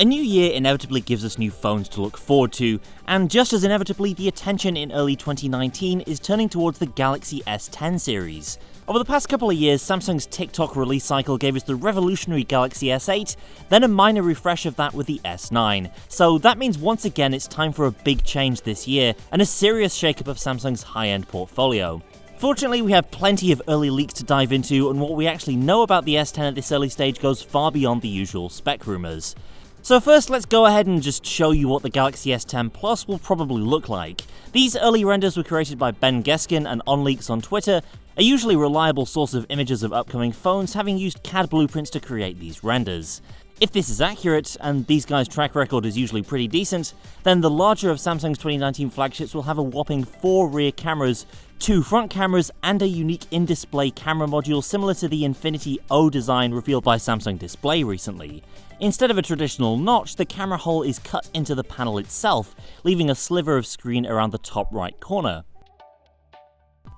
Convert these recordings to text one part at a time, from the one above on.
A new year inevitably gives us new phones to look forward to, and just as inevitably, the attention in early 2019 is turning towards the Galaxy S10 series. Over the past couple of years, Samsung's TikTok release cycle gave us the revolutionary Galaxy S8, then a minor refresh of that with the S9. So that means once again it's time for a big change this year, and a serious shakeup of Samsung's high-end portfolio. Fortunately, we have plenty of early leaks to dive into, and what we actually know about the S10 at this early stage goes far beyond the usual spec rumors. So first, let's go ahead and just show you what the Galaxy S10 Plus will probably look like. These early renders were created by Ben Geskin and OnLeaks on Twitter, a usually reliable source of images of upcoming phones, having used CAD blueprints to create these renders. If this is accurate, and these guys' track record is usually pretty decent, then the larger of Samsung's 2019 flagships will have a whopping 4 rear cameras, 2 front cameras, and a unique in-display camera module similar to the Infinity O design revealed by Samsung Display recently. Instead of a traditional notch, the camera hole is cut into the panel itself, leaving a sliver of screen around the top right corner.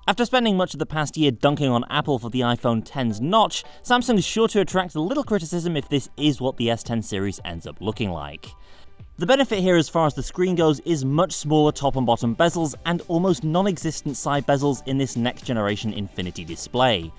After spending much of the past year dunking on Apple for the iPhone X's notch, Samsung is sure to attract a little criticism if this is what the S10 series ends up looking like. The benefit here as far as the screen goes is much smaller top and bottom bezels and almost non-existent side bezels in this next generation Infinity display.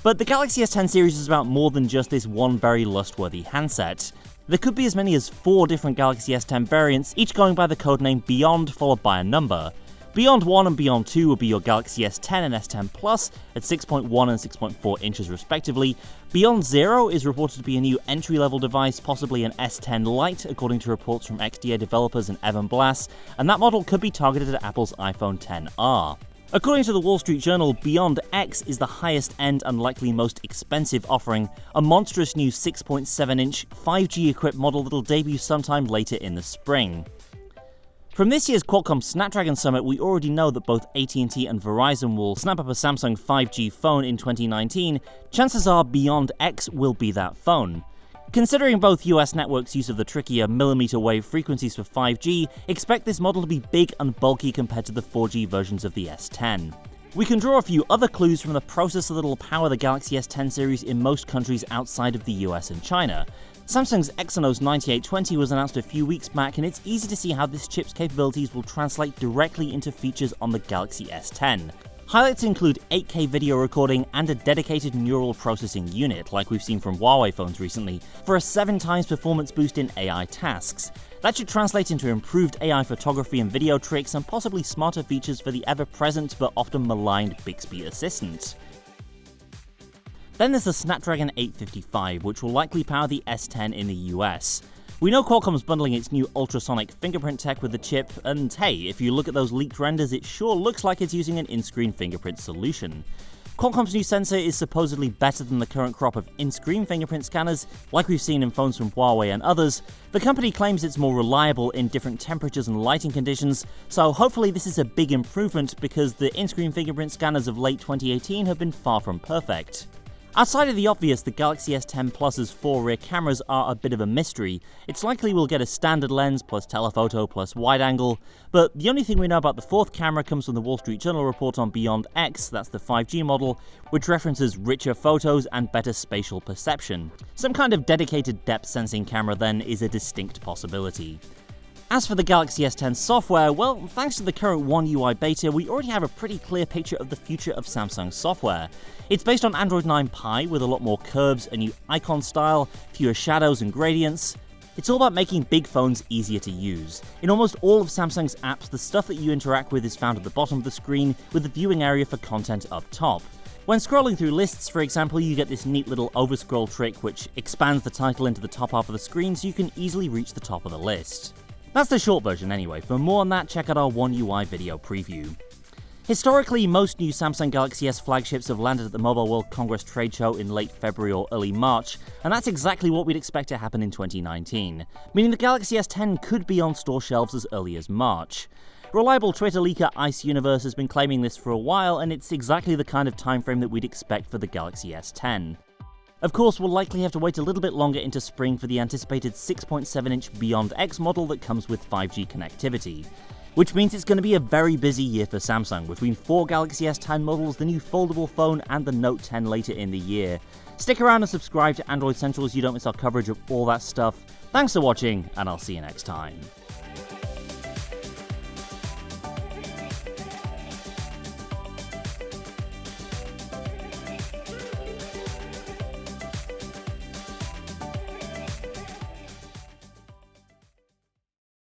But the Galaxy S10 series is about more than just this one very lust-worthy handset. There could be as many as 4 different Galaxy S10 variants, each going by the codename Beyond followed by a number. Beyond 1 and Beyond 2 will be your Galaxy S10 and S10 Plus at 6.1 and 6.4 inches respectively. Beyond 0 is reported to be a new entry-level device, possibly an S10 Lite, according to reports from XDA developers and Evan Blass, and that model could be targeted at Apple's iPhone XR. According to the Wall Street Journal, Beyond X is the highest end and likely most expensive offering, a monstrous new 6.7-inch 5G-equipped model that'll debut sometime later in the spring. From this year's Qualcomm Snapdragon Summit, we already know that both AT&T and Verizon will snap up a Samsung 5G phone in 2019. Chances are Beyond X will be that phone. Considering both US networks' use of the trickier millimeter wave frequencies for 5G, expect this model to be big and bulky compared to the 4G versions of the S10. We can draw a few other clues from the processor that'll power the Galaxy S10 series in most countries outside of the US and China. Samsung's Exynos 9820 was announced a few weeks back, and it's easy to see how this chip's capabilities will translate directly into features on the Galaxy S10. Highlights include 8K video recording and a dedicated neural processing unit, like we've seen from Huawei phones recently, for a 7 times performance boost in AI tasks. That should translate into improved AI photography and video tricks, and possibly smarter features for the ever-present but often maligned Bixby Assistant. Then there's the Snapdragon 855, which will likely power the S10 in the US. We know Qualcomm's bundling its new ultrasonic fingerprint tech with the chip, and hey, if you look at those leaked renders, it sure looks like it's using an in-screen fingerprint solution. Qualcomm's new sensor is supposedly better than the current crop of in-screen fingerprint scanners, like we've seen in phones from Huawei and others. The company claims it's more reliable in different temperatures and lighting conditions, so hopefully this is a big improvement because the in-screen fingerprint scanners of late 2018 have been far from perfect. Outside of the obvious, the Galaxy S10 Plus's 4 rear cameras are a bit of a mystery. It's likely we'll get a standard lens plus telephoto plus wide angle, but the only thing we know about the 4th camera comes from the Wall Street Journal report on Beyond X, that's the 5G model, which references richer photos and better spatial perception. Some kind of dedicated depth sensing camera then is a distinct possibility. As for the Galaxy S10 software, well, thanks to the current One UI beta, we already have a pretty clear picture of the future of Samsung software. It's based on Android 9 Pie with a lot more curves, a new icon style, fewer shadows and gradients. It's all about making big phones easier to use. In almost all of Samsung's apps, the stuff that you interact with is found at the bottom of the screen, with the viewing area for content up top. When scrolling through lists, for example, you get this neat little overscroll trick which expands the title into the top half of the screen so you can easily reach the top of the list. That's the short version anyway. For more on that, check out our One UI video preview. Historically, most new Samsung Galaxy S flagships have landed at the Mobile World Congress trade show in late February or early March, and that's exactly what we'd expect to happen in 2019, meaning the Galaxy S10 could be on store shelves as early as March. Reliable Twitter leaker Ice Universe has been claiming this for a while, and it's exactly the kind of timeframe that we'd expect for the Galaxy S10. Of course, we'll likely have to wait a little bit longer into spring for the anticipated 6.7-inch Beyond X model that comes with 5G connectivity. which means it's going to be a very busy year for Samsung, between 4 Galaxy S10 models, the new foldable phone, and the Note 10 later in the year. Stick around and subscribe to Android Central so you don't miss our coverage of all that stuff. Thanks for watching, and I'll see you next time.